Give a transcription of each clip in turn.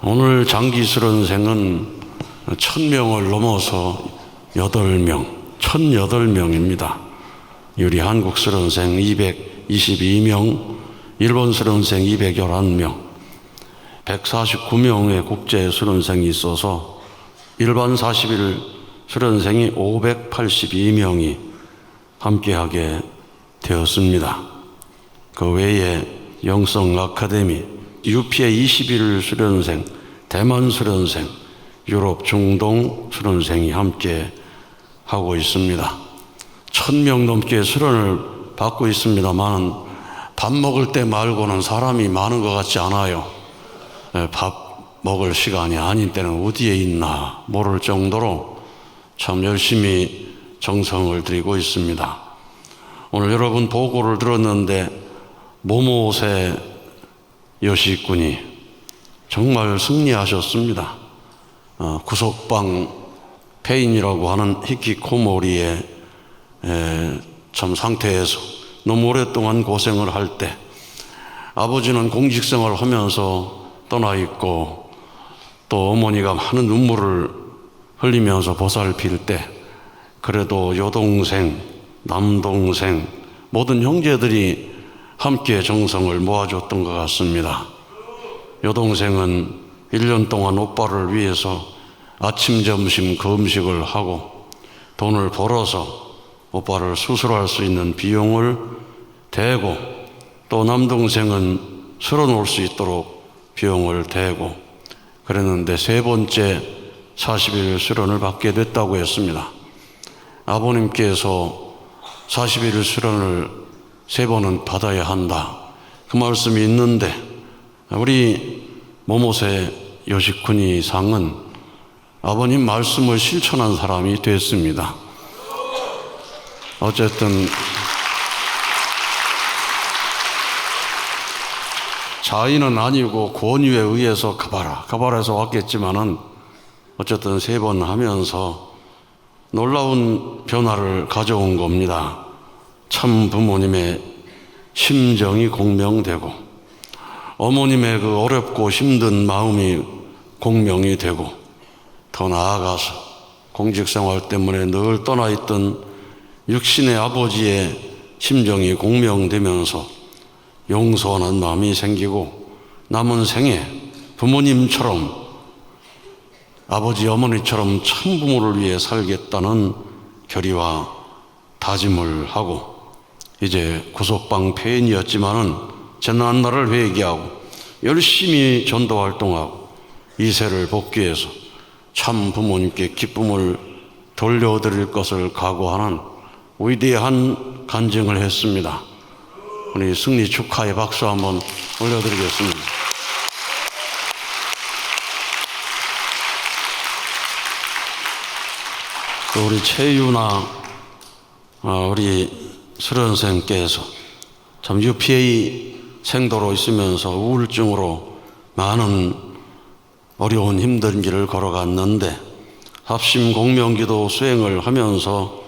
오늘 장기수련생은 1000명을 넘어서 8명, 1008명입니다. 유리 한국 수련생 222명, 일본 수련생 211명, 149명의 국제 수련생이 있어서 일반 40일 수련생이 582명이 함께하게 되었습니다. 그 외에 영성 아카데미, UPA 21일 수련생, 대만 수련생, 유럽 중동 수련생이 함께 하고 있습니다. 1000명 넘게 수련을 받고 있습니다만 밥 먹을 때 말고는 사람이 많은 것 같지 않아요. 밥 먹을 시간이 아닌 때는 어디에 있나 모를 정도로 참 열심히 정성을 들이고 있습니다. 오늘 여러분 보고를 들었는데 모모세 요시꾼이 정말 승리하셨습니다. 구속방 폐인이라고 하는 히키코모리의 참 상태에서 너무 오랫동안 고생을 할 때 아버지는 공직생활을 하면서 떠나 있고 또 어머니가 많은 눈물을 흘리면서 보살필 때 그래도 여동생, 남동생, 모든 형제들이 함께 정성을 모아줬던 것 같습니다. 여동생은 1년 동안 오빠를 위해서 아침, 점심 그 음식을 하고 돈을 벌어서 오빠를 수술할 수 있는 비용을 대고 또 남동생은 수련 올 수 있도록 비용을 대고 그랬는데 세 번째 40일 수련을 받게 됐다고 했습니다. 아버님께서 40일 수련을 3번은 받아야 한다 그 말씀이 있는데 우리 모모세 요시쿠니 상은 아버님 말씀을 실천한 사람이 됐습니다. 어쨌든 자의는 아니고 권유에 의해서 가바라에서 왔겠지만은 어쨌든 3번 하면서 놀라운 변화를 가져온 겁니다. 참 부모님의 심정이 공명되고 어머님의 그 어렵고 힘든 마음이 공명이 되고 더 나아가서 공직생활 때문에 늘 떠나있던 육신의 아버지의 심정이 공명되면서 용서하는 마음이 생기고 남은 생에 부모님처럼 아버지 어머니처럼 참부모를 위해 살겠다는 결의와 다짐을 하고 이제 구속방 폐인이었지만은 재난날을 회개하고 열심히 전도활동하고 이세를 복귀해서 참 부모님께 기쁨을 돌려드릴 것을 각오하는 위대한 간증을 했습니다. 우리 승리 축하의 박수 한번 올려드리겠습니다. 또 우리 최유나 우리 수련생께서 참 UPA 생도로 있으면서 우울증으로 많은 어려운 힘든 길을 걸어갔는데 합심 공명기도 수행을 하면서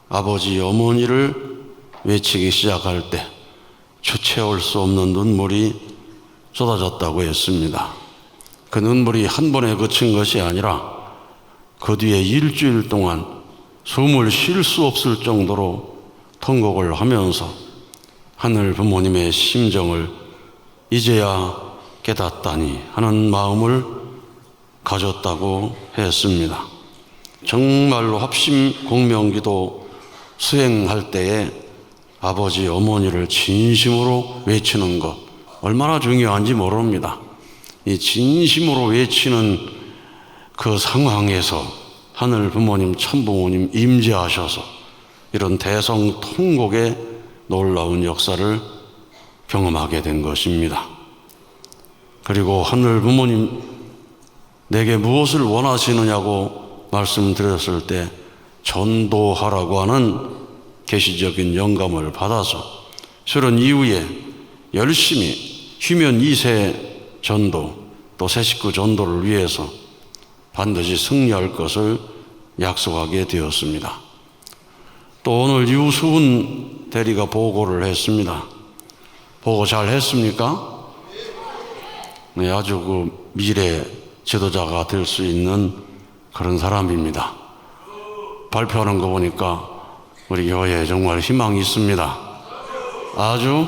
아버지 어머니를 외치기 시작할 때 주체할 수 없는 눈물이 쏟아졌다고 했습니다. 그 눈물이 한 번에 그친 것이 아니라 그 뒤에 일주일 동안 숨을 쉴 수 없을 정도로 통곡을 하면서 하늘 부모님의 심정을 이제야 깨닫다니 하는 마음을 가졌다고 했습니다. 정말로 합심 공명기도 수행할 때에 아버지 어머니를 진심으로 외치는 것 얼마나 중요한지 모릅니다. 이 진심으로 외치는 그 상황에서 하늘 부모님 참부모님 임재하셔서 이런 대성통곡의 놀라운 역사를 경험하게 된 것입니다. 그리고 하늘 부모님 내게 무엇을 원하시느냐고 말씀드렸을 때 전도하라고 하는 계시적인 영감을 받아서 수련 이후에 열심히 휴면 2세 전도 또 새 식구 전도를 위해서 반드시 승리할 것을 약속하게 되었습니다. 또 오늘 유수훈 대리가 보고를 했습니다. 보고 잘 했습니까? 네, 아주 그 미래 지도자가 될 수 있는 그런 사람입니다. 발표하는 거 보니까 우리 교회에 정말 희망이 있습니다. 아주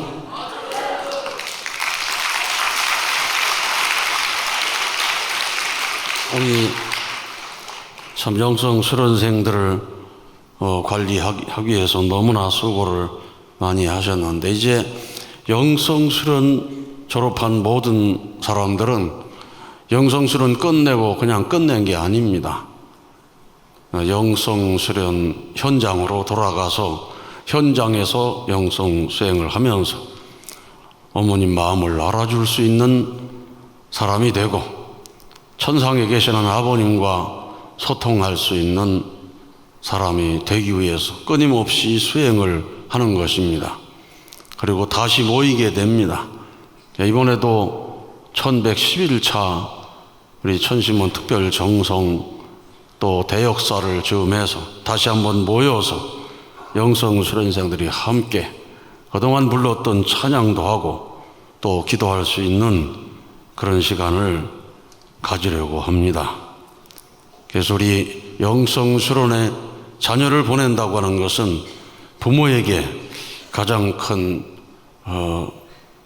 우리 참 영성 수련생들을 관리하기 위해서 너무나 수고를 많이 하셨는데, 이제 영성 수련 졸업한 모든 사람들은 영성 수련 끝내고 그냥 끝낸 게 아닙니다. 영성 수련 현장으로 돌아가서 현장에서 영성 수행을 하면서 어머님 마음을 알아줄 수 있는 사람이 되고, 천상에 계시는 아버님과 소통할 수 있는 사람이 되기 위해서 끊임없이 수행을 하는 것입니다. 그리고 다시 모이게 됩니다. 이번에도 1111차 우리 천심원 특별 정성 또 대역사를 즈음해서 다시 한번 모여서 영성 수련생들이 함께 그동안 불렀던 찬양도 하고 또 기도할 수 있는 그런 시간을 가지려고 합니다. 그래서 우리 영성 수련에 자녀를 보낸다고 하는 것은 부모에게 가장 큰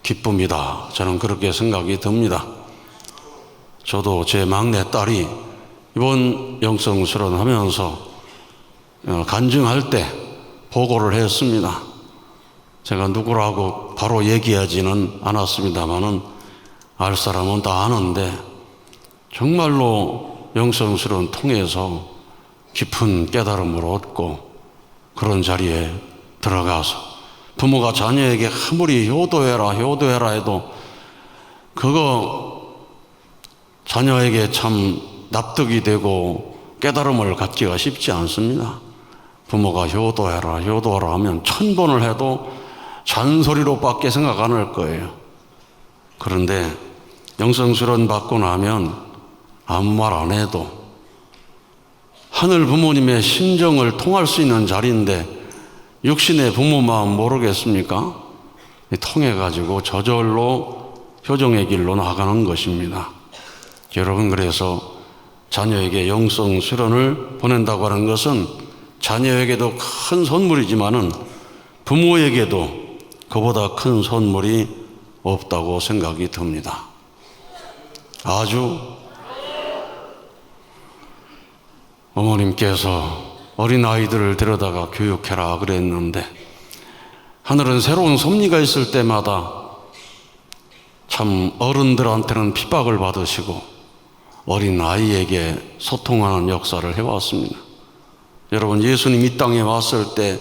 기쁨이다. 저는 그렇게 생각이 듭니다. 저도 제 막내 딸이 이번 영성 수련하면서 간증할 때 보고를 했습니다. 제가 누구라고 바로 얘기하지는 않았습니다만은 알 사람은 다 아는데, 정말로 영성 수련 통해서 깊은 깨달음을 얻고 그런 자리에 들어가서 부모가 자녀에게 아무리 효도해라 해도 그거 자녀에게 참 납득이 되고 깨달음을 갖기가 쉽지 않습니다. 부모가 효도하라 하면 1000번을 해도 잔소리로밖에 생각 안 할 거예요. 그런데 영성수련 받고 나면 아무 말 안 해도 하늘 부모님의 심정을 통할 수 있는 자리인데, 육신의 부모 마음 모르겠습니까? 통해가지고 저절로 효정의 길로 나가는 것입니다. 여러분, 그래서 자녀에게 영성 수련을 보낸다고 하는 것은 자녀에게도 큰 선물이지만은 부모에게도 그보다 큰 선물이 없다고 생각이 듭니다. 아주 어머님께서 어린아이들을 데려다가 교육해라 그랬는데, 하늘은 새로운 섭리가 있을 때마다 참 어른들한테는 핍박을 받으시고 어린아이에게 소통하는 역사를 해왔습니다. 여러분, 예수님 이 땅에 왔을 때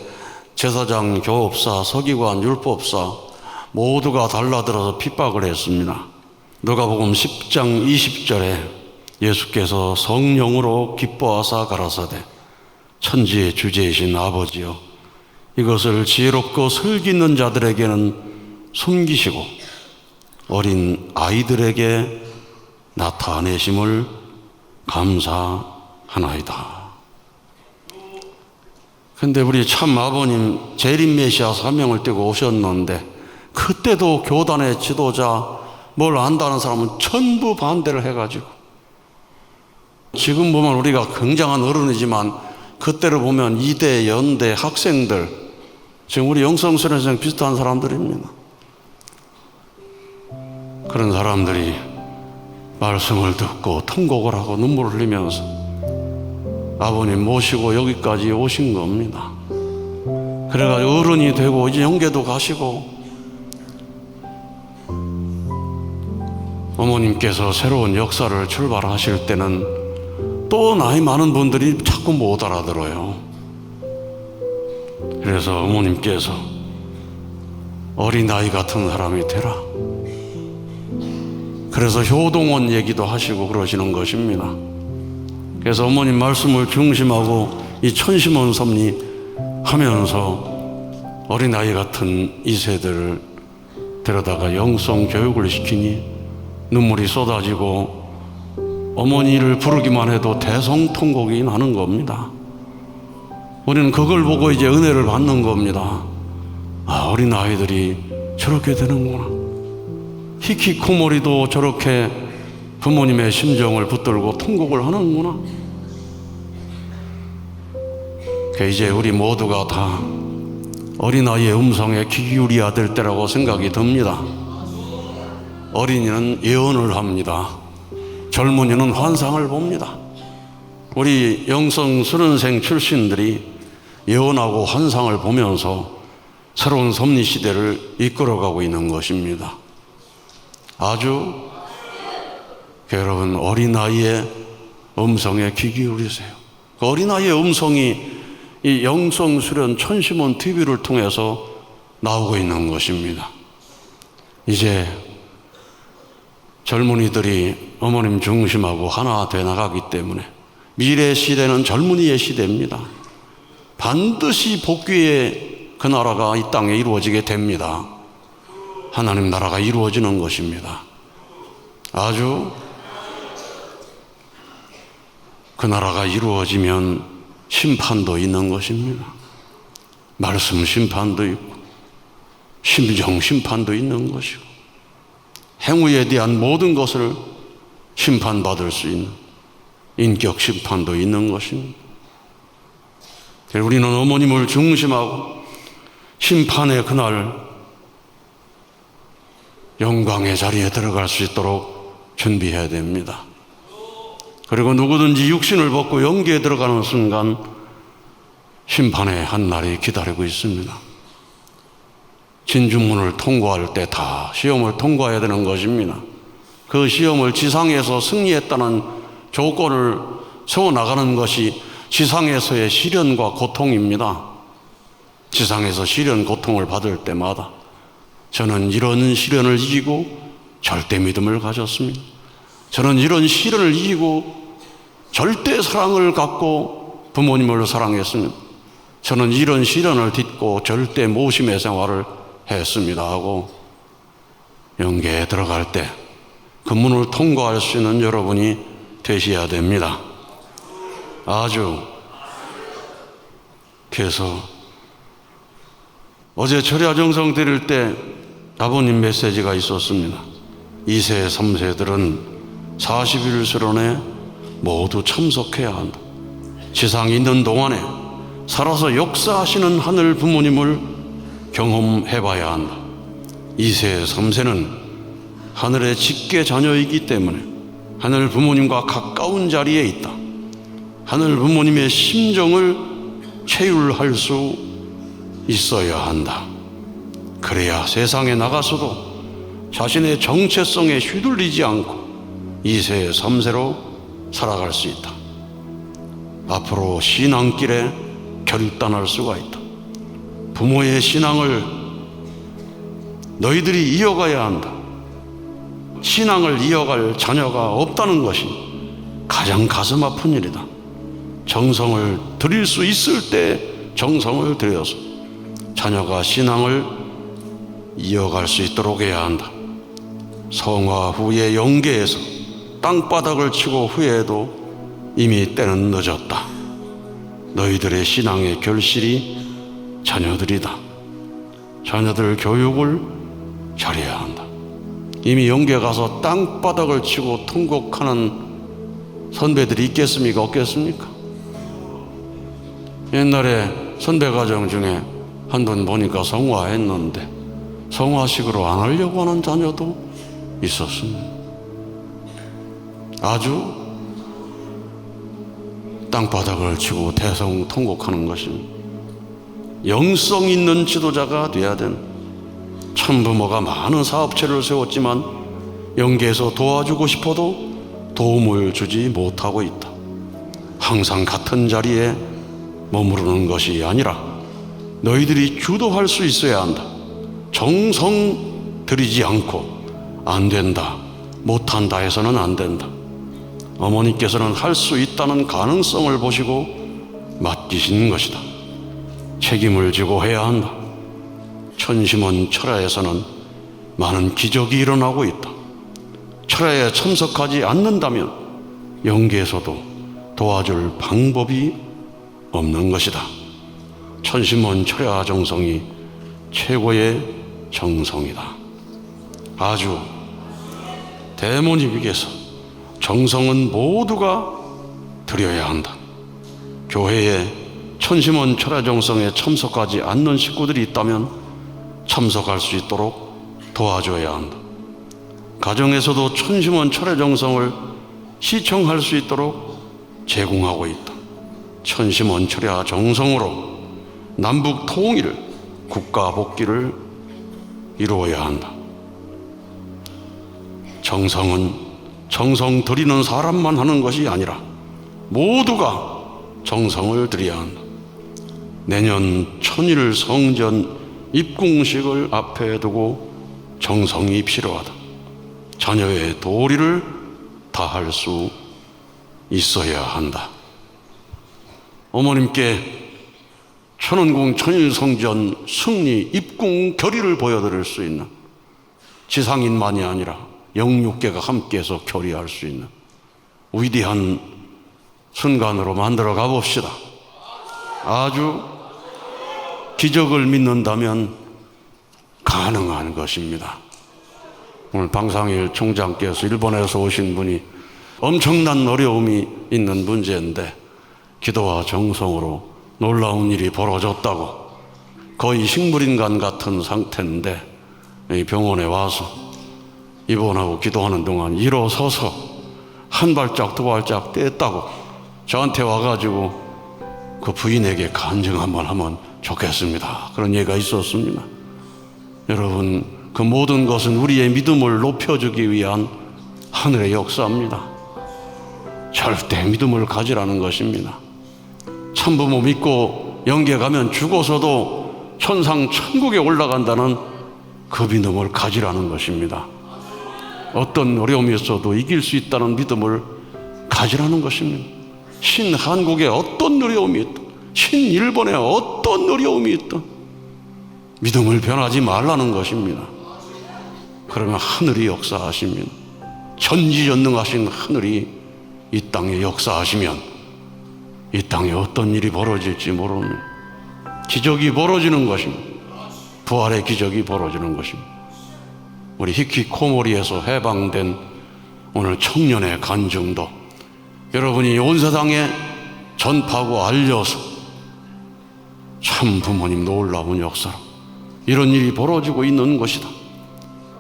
제사장, 교업사, 서기관, 율법사 모두가 달라들어서 핍박을 했습니다. 누가복음 10장 20절에 예수께서 성령으로 기뻐하사 가라사대, 천지의 주제이신 아버지여, 이것을 지혜롭고 슬기 있는 자들에게는 숨기시고 어린 아이들에게 나타내심을 감사하나이다. 근데 우리 참 아버님 재림 메시아 사명을 띠고 오셨는데, 그때도 교단의 지도자 뭘 안다는 사람은 전부 반대를 해가지고, 지금 보면 우리가 굉장한 어른이지만 그때를 보면 이대, 연대, 학생들, 지금 우리 영성수련생 비슷한 사람들입니다. 그런 사람들이 말씀을 듣고 통곡을 하고 눈물을 흘리면서 아버님 모시고 여기까지 오신 겁니다. 그래가지고 어른이 되고 이제 영계도 가시고, 어머님께서 새로운 역사를 출발하실 때는 또 나이 많은 분들이 자꾸 못 알아들어요. 그래서 어머님께서 어린아이 같은 사람이 되라, 그래서 효동원 얘기도 하시고 그러시는 것입니다. 그래서 어머님 말씀을 중심하고 이 천심원 섭리 하면서 어린아이 같은 이 세대를 데려다가 영성 교육을 시키니 눈물이 쏟아지고 어머니를 부르기만 해도 대성통곡이 나는 겁니다. 우리는 그걸 보고 이제 은혜를 받는 겁니다. 아, 어린아이들이 저렇게 되는구나. 히키코모리도 저렇게 부모님의 심정을 붙들고 통곡을 하는구나. 이제 우리 모두가 다 어린아이의 음성에 귀 기울여야 될 때라고 생각이 듭니다. 어린이는 예언을 합니다. 젊은이는 환상을 봅니다. 우리 영성수련생 출신들이 예언하고 환상을 보면서 새로운 섭리시대를 이끌어가고 있는 것입니다. 아주 여러분, 어린아이의 음성에 귀 기울이세요. 그 어린아이의 음성이 이 영성수련 천심원 TV를 통해서 나오고 있는 것입니다. 이제 젊은이들이 어머님 중심하고 하나 돼 나가기 때문에 미래 시대는 젊은이의 시대입니다. 반드시 복귀의 그 나라가 이 땅에 이루어지게 됩니다. 하나님 나라가 이루어지는 것입니다. 아주 그 나라가 이루어지면 심판도 있는 것입니다. 말씀 심판도 있고 심정 심판도 있는 것이고 행위에 대한 모든 것을 심판받을 수 있는 인격 심판도 있는 것입니다. 우리는 어머님을 중심하고 심판의 그날 영광의 자리에 들어갈 수 있도록 준비해야 됩니다. 그리고 누구든지 육신을 벗고 영계에 들어가는 순간 심판의 한 날이 기다리고 있습니다. 진주문을 통과할 때 다 시험을 통과해야 되는 것입니다. 그 시험을 지상에서 승리했다는 조건을 세워나가는 것이 지상에서의 시련과 고통입니다. 지상에서 시련, 고통을 받을 때마다 저는 이런 시련을 이기고 절대 믿음을 가졌습니다. 저는 이런 시련을 이기고 절대 사랑을 갖고 부모님을 사랑했습니다. 저는 이런 시련을 딛고 절대 모심의 생활을 했습니다 하고 영계에 들어갈 때 그 문을 통과할 수 있는 여러분이 되셔야 됩니다. 아주. 그래서 어제 철야정성 드릴 때 아버님 메시지가 있었습니다. 2세, 3세들은 40일 수련회 모두 참석해야 한다. 지상에 있는 동안에 살아서 역사하시는 하늘 부모님을 경험해봐야 한다. 2세, 3세는 하늘의 직계 자녀이기 때문에 하늘 부모님과 가까운 자리에 있다. 하늘 부모님의 심정을 체휼할 수 있어야 한다. 그래야 세상에 나가서도 자신의 정체성에 휘둘리지 않고 2세, 3세로 살아갈 수 있다. 앞으로 신앙길에 결단할 수가 있다. 부모의 신앙을 너희들이 이어가야 한다. 신앙을 이어갈 자녀가 없다는 것이 가장 가슴 아픈 일이다. 정성을 들일 수 있을 때 정성을 들여서 자녀가 신앙을 이어갈 수 있도록 해야 한다. 성화 후의 영계에서 땅바닥을 치고 후회해도 이미 때는 늦었다. 너희들의 신앙의 결실이 자녀들이다. 자녀들 교육을 잘해야 한다. 이미 영계 가서 땅바닥을 치고 통곡하는 선배들이 있겠습니까? 없겠습니까? 옛날에 선배 가정 중에 한 분 보니까 성화했는데 성화식으로 안 하려고 하는 자녀도 있었습니다. 아주 땅바닥을 치고 대성 통곡하는 것입니다. 영성 있는 지도자가 돼야 되는 참부모가 많은 사업체를 세웠지만 영계에서 도와주고 싶어도 도움을 주지 못하고 있다. 항상 같은 자리에 머무르는 것이 아니라 너희들이 주도할 수 있어야 한다. 정성 들이지 않고 안 된다, 못한다 해서는 안 된다. 어머니께서는 할 수 있다는 가능성을 보시고 맡기신 것이다. 책임을 지고 해야 한다. 천심원 철야에서는 많은 기적이 일어나고 있다. 철야에 참석하지 않는다면 영계에서도 도와줄 방법이 없는 것이다. 천심원 철야 정성이 최고의 정성이다. 아주 대모님에게서 정성은 모두가 드려야 한다. 교회에 천심원 철야정성에 참석하지 않는 식구들이 있다면 참석할 수 있도록 도와줘야 한다. 가정에서도 천심원 철야정성을 시청할 수 있도록 제공하고 있다. 천심원 철야정성으로 남북 통일, 국가 복귀를 이루어야 한다. 정성은 정성 들이는 사람만 하는 것이 아니라 모두가 정성을 들여야 한다. 내년 천일 성전 입궁식을 앞에 두고 정성이 필요하다. 자녀의 도리를 다할 수 있어야 한다. 어머님께 천원궁 천일성전 승리 입궁 결의를 보여드릴 수 있는, 지상인만이 아니라 영육계가 함께해서 결의할 수 있는 위대한 순간으로 만들어 가봅시다. 아주 기적을 믿는다면 가능한 것입니다. 오늘 방상일 총장께서 일본에서 오신 분이 엄청난 어려움이 있는 문제인데 기도와 정성으로 놀라운 일이 벌어졌다고, 거의 식물인간 같은 상태인데 병원에 와서 입원하고 기도하는 동안 일어서서 한 발짝 두 발짝 뗐다고 저한테 와가지고 그 부인에게 간증 한번 하면 좋겠습니다, 그런 얘기가 있었습니다. 여러분, 그 모든 것은 우리의 믿음을 높여주기 위한 하늘의 역사입니다. 절대 믿음을 가지라는 것입니다. 참부모 믿고 영계 가면 죽어서도 천상 천국에 올라간다는 그 믿음을 가지라는 것입니다. 어떤 어려움이 있어도 이길 수 있다는 믿음을 가지라는 것입니다. 신한국에 어떤 어려움이 있든, 신일본에 어떤 어려움이 있든 믿음을 변하지 말라는 것입니다. 그러면 하늘이 역사하시면, 전지전능하신 하늘이 이 땅에 역사하시면 이 땅에 어떤 일이 벌어질지 모르는 기적이 벌어지는 것입니다. 부활의 기적이 벌어지는 것입니다. 우리 히키코모리에서 해방된 오늘 청년의 간증도 여러분이 온 세상에 전파하고 알려서 참 부모님 놀라운 역사로 이런 일이 벌어지고 있는 것이다.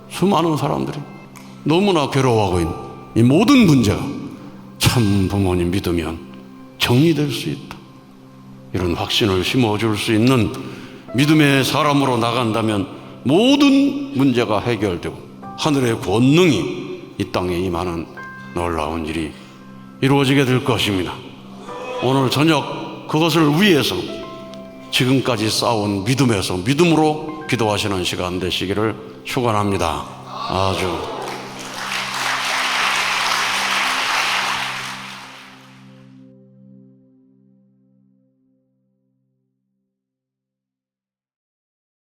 수많은 사람들이 너무나 괴로워하고 있는 이 모든 문제가 참 부모님 믿으면 정리될 수 있다. 이런 확신을 심어줄 수 있는 믿음의 사람으로 나간다면 모든 문제가 해결되고 하늘의 권능이 이 땅에 임하는 놀라운 일이 이루어지게 될 것입니다. 오늘 저녁 그것을 위해서 지금까지 쌓아온 믿음에서 믿음으로 기도하시는 시간 되시기를 축원합니다. 아주